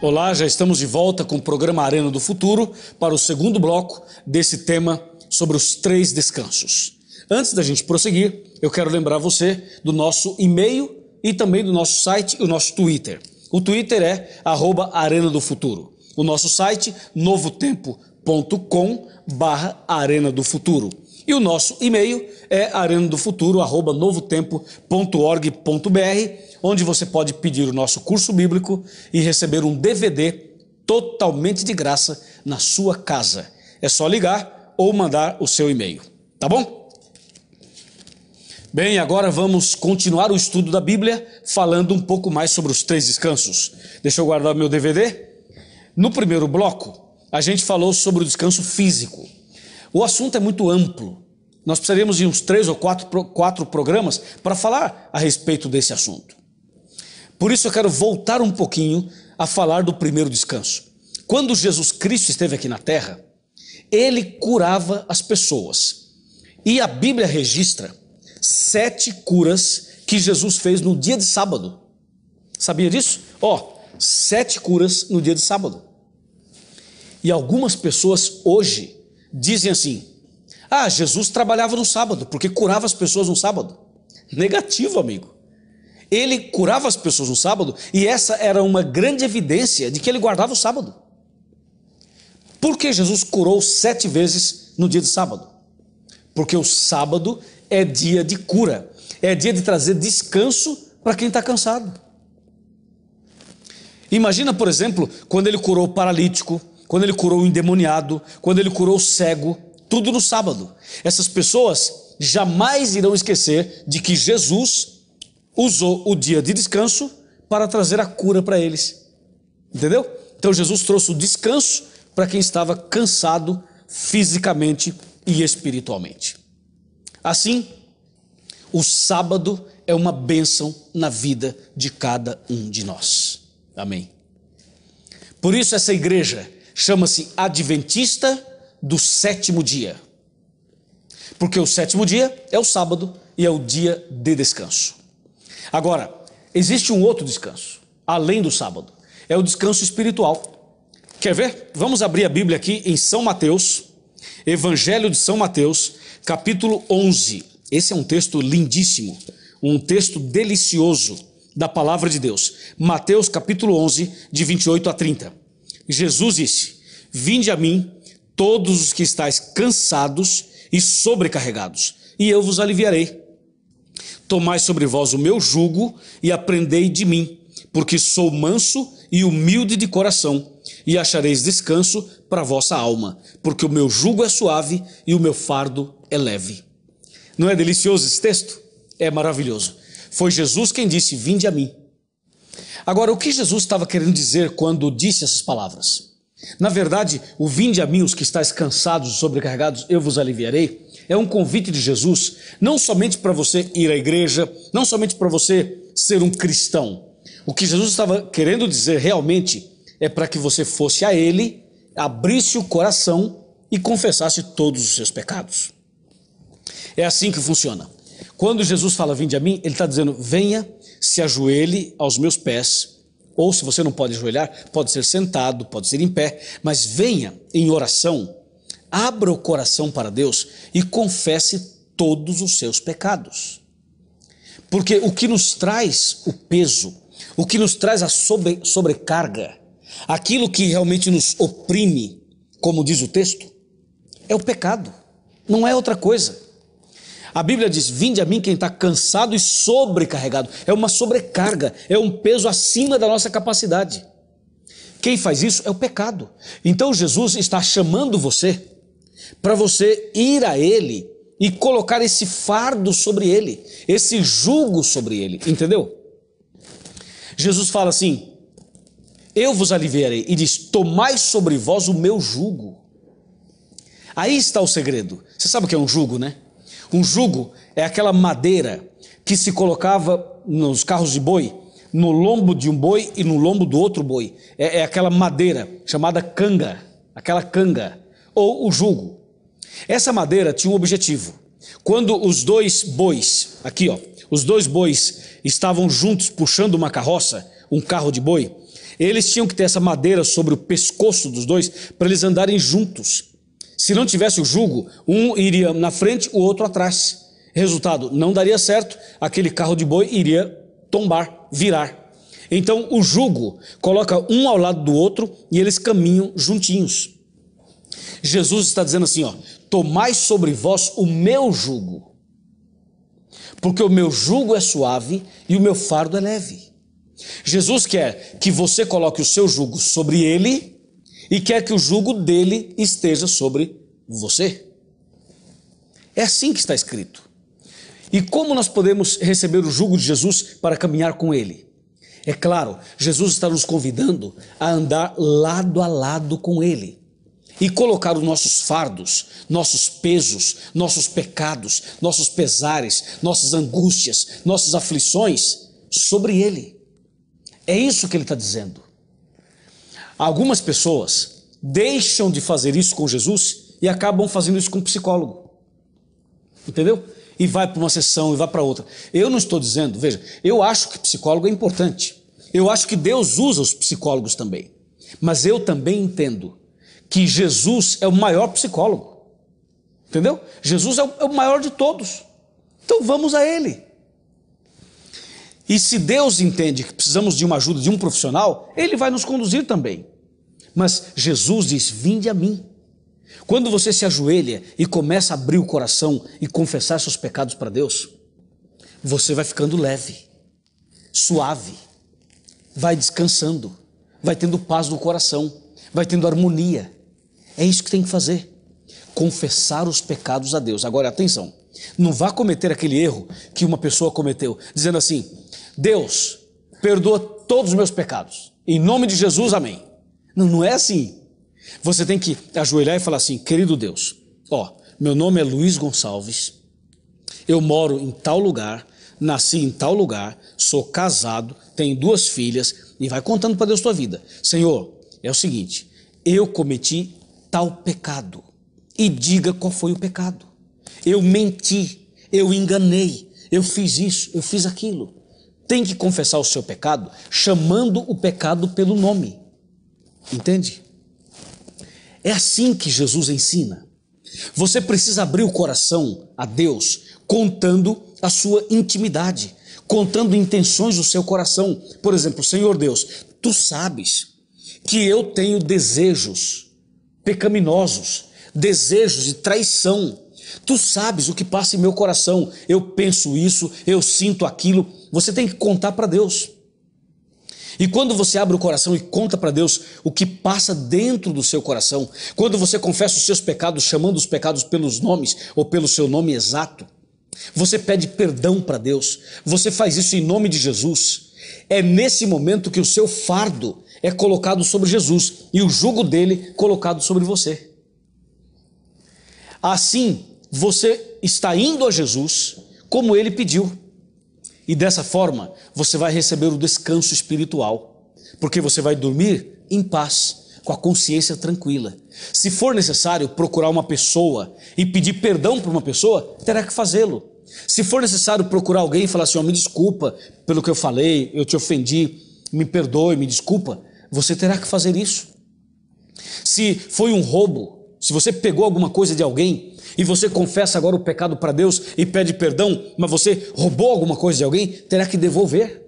Olá, já estamos de volta com o programa Arena do Futuro para o segundo bloco desse tema sobre os 3 descansos. Antes da gente prosseguir, eu quero lembrar você do nosso e-mail e também do nosso site e o nosso Twitter. O Twitter é @Arena do Futuro. O nosso site, novotempo.com/Arena do Futuro. E o nosso e-mail é arenadofuturo@novotempo.org.br, onde você pode pedir o nosso curso bíblico e receber um DVD totalmente de graça na sua casa. É só ligar ou mandar o seu e-mail, tá bom? Bem, agora vamos continuar o estudo da Bíblia, falando um pouco mais sobre os 3 descansos. Deixa eu guardar o meu DVD. No primeiro bloco, a gente falou sobre o descanso físico. O assunto é muito amplo. Nós precisaríamos de uns 3 ou 4 programas para falar a respeito desse assunto. Por isso eu quero voltar um pouquinho a falar do primeiro descanso. Quando Jesus Cristo esteve aqui na terra, ele curava as pessoas. E a Bíblia registra 7 curas que Jesus fez no dia de sábado. Sabia disso? 7 curas no dia de sábado. E algumas pessoas hoje dizem assim: Jesus trabalhava no sábado, porque curava as pessoas no sábado. Negativo, amigo. Ele curava as pessoas no sábado e essa era uma grande evidência de que ele guardava o sábado. Por que Jesus curou 7 vezes no dia de sábado? Porque o sábado é dia de cura, é dia de trazer descanso para quem está cansado. Imagina, por exemplo, quando ele curou o paralítico, quando ele curou o endemoniado, quando ele curou o cego, tudo no sábado. Essas pessoas jamais irão esquecer de que Jesus usou o dia de descanso para trazer a cura para eles. Entendeu? Então Jesus trouxe o descanso para quem estava cansado fisicamente e espiritualmente. Assim, o sábado é uma bênção na vida de cada um de nós. Amém. Por isso essa igreja chama-se Adventista do 7º dia. Porque o 7º dia é o sábado e é o dia de descanso. Agora, existe um outro descanso, além do sábado. É o descanso espiritual. Quer ver? Vamos abrir a Bíblia aqui em São Mateus, Evangelho de São Mateus, capítulo 11. Esse é um texto lindíssimo, um texto delicioso da palavra de Deus. Mateus capítulo 11, de 28 a 30. Jesus disse: "Vinde a mim, todos os que estáis cansados e sobrecarregados, e eu vos aliviarei. Tomai sobre vós o meu jugo e aprendei de mim, porque sou manso e humilde de coração, e achareis descanso para a vossa alma, porque o meu jugo é suave e o meu fardo é leve." Não é delicioso esse texto? É maravilhoso. Foi Jesus quem disse: "Vinde a mim." Agora, o que Jesus estava querendo dizer quando disse essas palavras? Na verdade, o "vinde a mim, os que estáis cansados e sobrecarregados, eu vos aliviarei", é um convite de Jesus, não somente para você ir à igreja, não somente para você ser um cristão. O que Jesus estava querendo dizer realmente é para que você fosse a Ele, abrisse o coração e confessasse todos os seus pecados. É assim que funciona. Quando Jesus fala "vinde a mim", Ele está dizendo: venha, se ajoelhe aos meus pés, ou se você não pode ajoelhar, pode ser sentado, pode ser em pé, mas venha em oração, abra o coração para Deus e confesse todos os seus pecados. Porque o que nos traz o peso, o que nos traz a sobrecarga, aquilo que realmente nos oprime, como diz o texto, é o pecado, não é outra coisa. A Bíblia diz: "Vinde a mim quem está cansado e sobrecarregado." É uma sobrecarga, é um peso acima da nossa capacidade. Quem faz isso é o pecado. Então Jesus está chamando você para você ir a Ele e colocar esse fardo sobre Ele, esse jugo sobre Ele, entendeu? Jesus fala assim: "Eu vos aliviarei", e diz: "Tomai sobre vós o meu jugo." Aí está o segredo. Você sabe o que é um jugo, né? Um jugo é aquela madeira que se colocava nos carros de boi, no lombo de um boi e no lombo do outro boi. É aquela madeira chamada canga, aquela canga, ou o jugo. Essa madeira tinha um objetivo. Quando os 2 bois, os 2 bois estavam juntos puxando uma carroça, um carro de boi, Eles tinham que ter essa madeira sobre o pescoço dos dois para eles andarem juntos. Se não tivesse o jugo, um iria na frente, o outro atrás. Resultado, não daria certo, aquele carro de boi iria tombar, virar. Então o jugo coloca um ao lado do outro e eles caminham juntinhos. Jesus está dizendo assim, ó, tomai sobre vós o meu jugo, porque o meu jugo é suave e o meu fardo é leve. Jesus quer que você coloque o seu jugo sobre ele e quer que o jugo dele esteja sobre você. É assim que está escrito. E como nós podemos receber o jugo de Jesus para caminhar com ele? É claro, Jesus está nos convidando a andar lado a lado com ele e colocar os nossos fardos, nossos pesos, nossos pecados, nossos pesares, nossas angústias, nossas aflições sobre ele. É isso que ele está dizendo. Algumas pessoas deixam de fazer isso com Jesus e acabam fazendo isso com um psicólogo. Entendeu? E vai para uma sessão e vai para outra. Eu não estou dizendo, veja, eu acho que psicólogo é importante. Eu acho que Deus usa os psicólogos também. Mas eu também entendo que Jesus é o maior psicólogo. Entendeu? Jesus é o maior de todos. Então vamos a ele. E se Deus entende que precisamos de uma ajuda de um profissional, ele vai nos conduzir também. Mas Jesus diz, vinde a mim. Quando você se ajoelha e começa a abrir o coração e confessar seus pecados para Deus, você vai ficando leve, suave, vai descansando, vai tendo paz no coração, vai tendo harmonia. É isso que tem que fazer, confessar os pecados a Deus. Agora atenção, não vá cometer aquele erro que uma pessoa cometeu, dizendo assim, Deus, perdoa todos os meus pecados, em nome de Jesus, amém. Não, não é assim. Você tem que ajoelhar e falar assim, querido Deus, ó, meu nome é Luiz Gonçalves, eu moro em tal lugar, nasci em tal lugar, sou casado, tenho 2 filhas, e vai contando para Deus tua vida. Senhor, é o seguinte, eu cometi tal pecado, e diga qual foi o pecado. Eu menti, eu enganei, eu fiz isso, eu fiz aquilo. Tem que confessar o seu pecado, chamando o pecado pelo nome. Entende? É assim que Jesus ensina. Você precisa abrir o coração a Deus, contando a sua intimidade, contando intenções do seu coração. Por exemplo, Senhor Deus, tu sabes que eu tenho desejos pecaminosos, desejos de traição. Tu sabes o que passa em meu coração. Eu penso isso, eu sinto aquilo. Você tem que contar para Deus. E quando você abre o coração e conta para Deus o que passa dentro do seu coração, quando você confessa os seus pecados, chamando os pecados pelos nomes ou pelo seu nome exato, você pede perdão para Deus, você faz isso em nome de Jesus. É nesse momento que o seu fardo é colocado sobre Jesus e o jugo dele colocado sobre você. Assim, você está indo a Jesus como ele pediu. E dessa forma, você vai receber o descanso espiritual, porque você vai dormir em paz, com a consciência tranquila. Se for necessário procurar uma pessoa e pedir perdão para uma pessoa, terá que fazê-lo. Se for necessário procurar alguém e falar assim, me desculpa pelo que eu falei, eu te ofendi, me perdoe, me desculpa, você terá que fazer isso. Se foi um roubo, se você pegou alguma coisa de alguém e você confessa agora o pecado para Deus e pede perdão, mas você roubou alguma coisa de alguém, terá que devolver.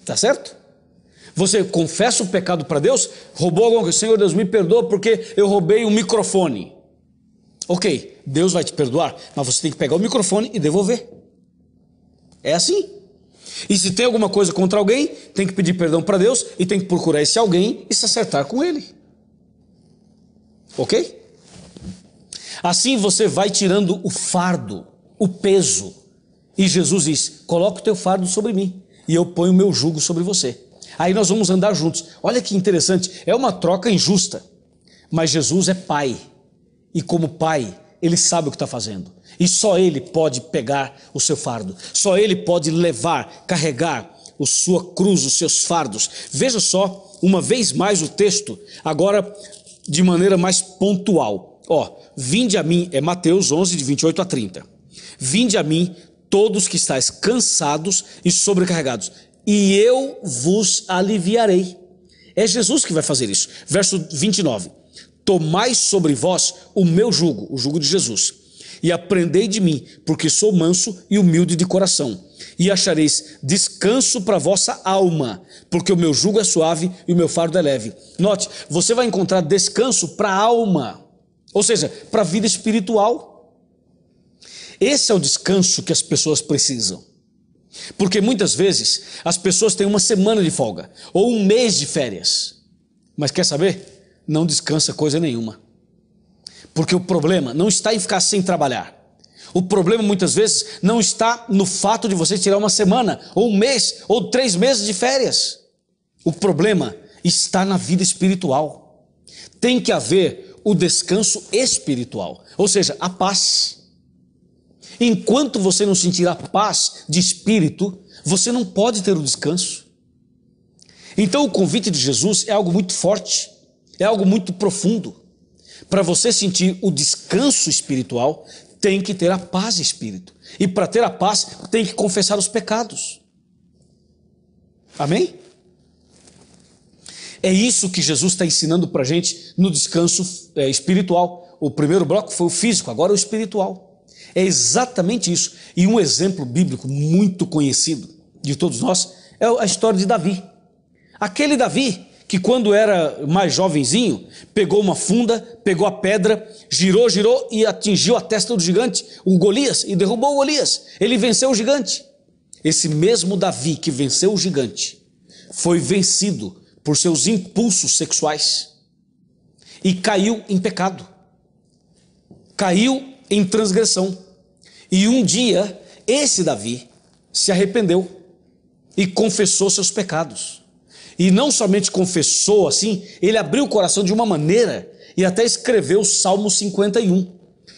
Tá certo? Você confessa o pecado para Deus, roubou alguma coisa, Senhor Deus, me perdoa porque eu roubei um microfone. Ok, Deus vai te perdoar, mas você tem que pegar o microfone e devolver. É assim. E se tem alguma coisa contra alguém, tem que pedir perdão para Deus e tem que procurar esse alguém e se acertar com ele. Ok? Assim você vai tirando o fardo, o peso. E Jesus diz, coloca o teu fardo sobre mim e eu ponho o meu jugo sobre você. Aí nós vamos andar juntos. Olha que interessante, é uma troca injusta. Mas Jesus é pai. E como pai, ele sabe o que está fazendo. E só ele pode pegar o seu fardo. Só ele pode levar, carregar a sua cruz, os seus fardos. Veja só, uma vez mais o texto, agora de maneira mais pontual. Ó, vinde a mim, é Mateus 11, de 28 a 30. Vinde a mim, todos que estáis cansados e sobrecarregados, e eu vos aliviarei. É Jesus que vai fazer isso. Verso 29. Tomai sobre vós o meu jugo, o jugo de Jesus, e aprendei de mim, porque sou manso e humilde de coração, e achareis descanso para vossa alma, porque o meu jugo é suave e o meu fardo é leve. Note, você vai encontrar descanso para a alma, ou seja, para a vida espiritual. Esse é o descanso que as pessoas precisam. Porque muitas vezes as pessoas têm uma semana de folga, ou um mês de férias, mas quer saber? Não descansa coisa nenhuma. Porque o problema não está em ficar sem trabalhar. O problema muitas vezes não está no fato de você tirar uma semana, ou um mês, ou 3 meses de férias. O problema está na vida espiritual. Tem que haver o descanso espiritual, ou seja, a paz. Enquanto você não sentir a paz de espírito, você não pode ter o descanso. Então o convite de Jesus é algo muito forte, é algo muito profundo. Para você sentir o descanso espiritual, tem que ter a paz de espírito. E para ter a paz, tem que confessar os pecados. Amém? É isso que Jesus está ensinando para a gente no descanso espiritual. O primeiro bloco foi o físico, agora é o espiritual. É exatamente isso. E um exemplo bíblico muito conhecido de todos nós é a história de Davi. Aquele Davi que quando era mais jovenzinho, pegou uma funda, pegou a pedra, girou e atingiu a testa do gigante, o Golias, e derrubou o Golias. Ele venceu o gigante. Esse mesmo Davi que venceu o gigante, foi vencido por seus impulsos sexuais e caiu em pecado, caiu em transgressão. E um dia, esse Davi se arrependeu e confessou seus pecados. E não somente confessou assim, ele abriu o coração de uma maneira e até escreveu o Salmo 51.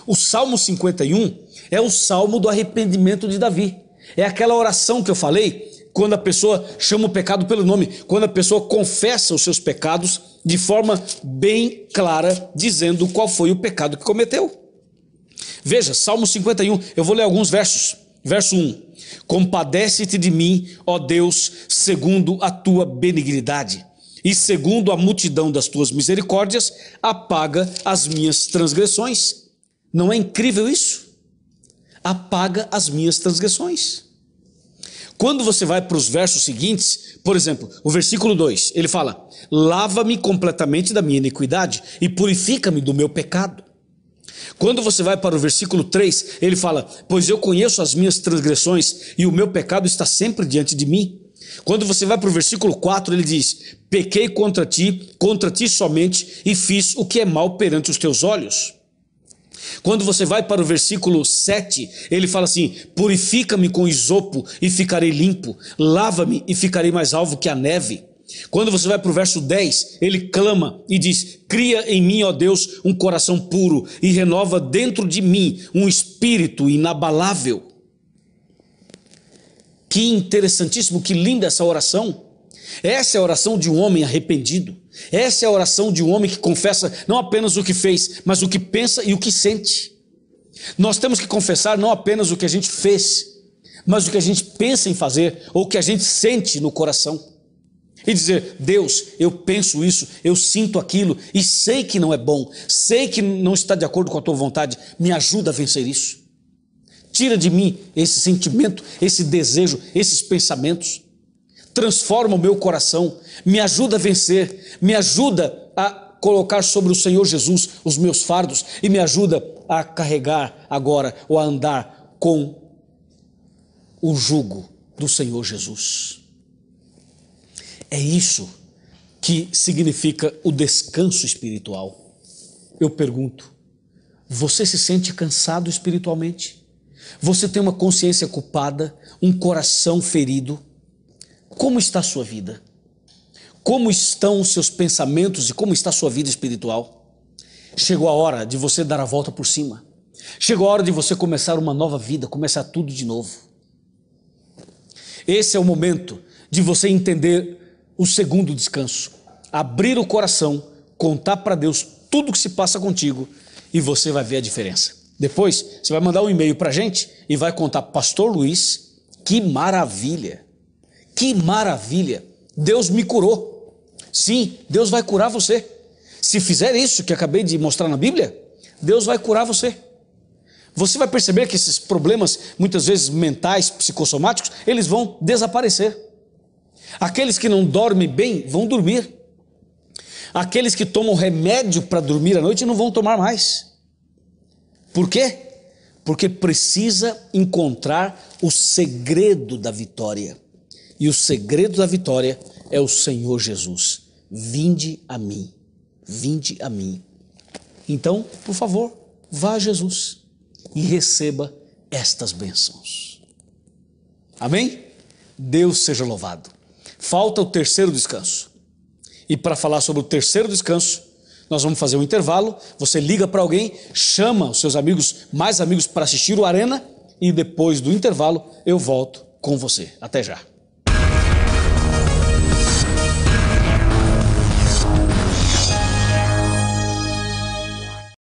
O Salmo 51 é o Salmo do arrependimento de Davi. É aquela oração que eu falei, quando a pessoa chama o pecado pelo nome, quando a pessoa confessa os seus pecados de forma bem clara, dizendo qual foi o pecado que cometeu. Veja, Salmo 51, eu vou ler alguns versos. Verso 1. Compadece-te de mim, ó Deus, segundo a tua benignidade, e segundo a multidão das tuas misericórdias, apaga as minhas transgressões. Não é incrível isso? Apaga as minhas transgressões. Quando você vai para os versos seguintes, por exemplo, o versículo 2, ele fala: lava-me completamente da minha iniquidade e purifica-me do meu pecado. Quando você vai para o versículo 3, ele fala: pois eu conheço as minhas transgressões e o meu pecado está sempre diante de mim. Quando você vai para o versículo 4, ele diz: pequei contra ti somente, e fiz o que é mal perante os teus olhos. Quando você vai para o versículo 7, ele fala assim: purifica-me com isopo e ficarei limpo, lava-me e ficarei mais alvo que a neve. Quando você vai para o verso 10, ele clama e diz: cria em mim, ó Deus, um coração puro e renova dentro de mim um espírito inabalável. Que interessantíssimo, que linda essa oração. Essa é a oração de um homem arrependido. Essa é a oração de um homem que confessa não apenas o que fez, mas o que pensa e o que sente. Nós temos que confessar não apenas o que a gente fez, mas o que a gente pensa em fazer ou o que a gente sente no coração. E dizer: Deus, eu penso isso, eu sinto aquilo e sei que não é bom, sei que não está de acordo com a tua vontade, me ajuda a vencer isso. Tira de mim esse sentimento, esse desejo, esses pensamentos. Transforma o meu coração, me ajuda a vencer, me ajuda a colocar sobre o Senhor Jesus os meus fardos e me ajuda a carregar agora ou a andar com o jugo do Senhor Jesus. É isso que significa o descanso espiritual. Eu pergunto: você se sente cansado espiritualmente? Você tem uma consciência culpada, um coração ferido? Como está a sua vida? Como estão os seus pensamentos e como está a sua vida espiritual? Chegou a hora de você dar a volta por cima. Chegou a hora de você começar uma nova vida, começar tudo de novo. Esse é o momento de você entender o segundo descanso. Abrir o coração, contar para Deus tudo o que se passa contigo e você vai ver a diferença. Depois você vai mandar um e-mail para a gente e vai contar: Pastor Luiz, que maravilha! Que maravilha! Deus me curou. Sim, Deus vai curar você. Se fizer isso que acabei de mostrar na Bíblia, Deus vai curar você. Você vai perceber que esses problemas, muitas vezes mentais, psicossomáticos, eles vão desaparecer. Aqueles que não dormem bem vão dormir. Aqueles que tomam remédio para dormir à noite não vão tomar mais. Por quê? Porque precisa encontrar o segredo da vitória. E o segredo da vitória é o Senhor Jesus. Vinde a mim. Vinde a mim. Então, por favor, vá a Jesus e receba estas bênçãos. Amém? Deus seja louvado. Falta o terceiro descanso. E para falar sobre o terceiro descanso, nós vamos fazer um intervalo. Você liga para alguém, chama os seus amigos, mais amigos, para assistir o Arena, e depois do intervalo eu volto com você. Até já.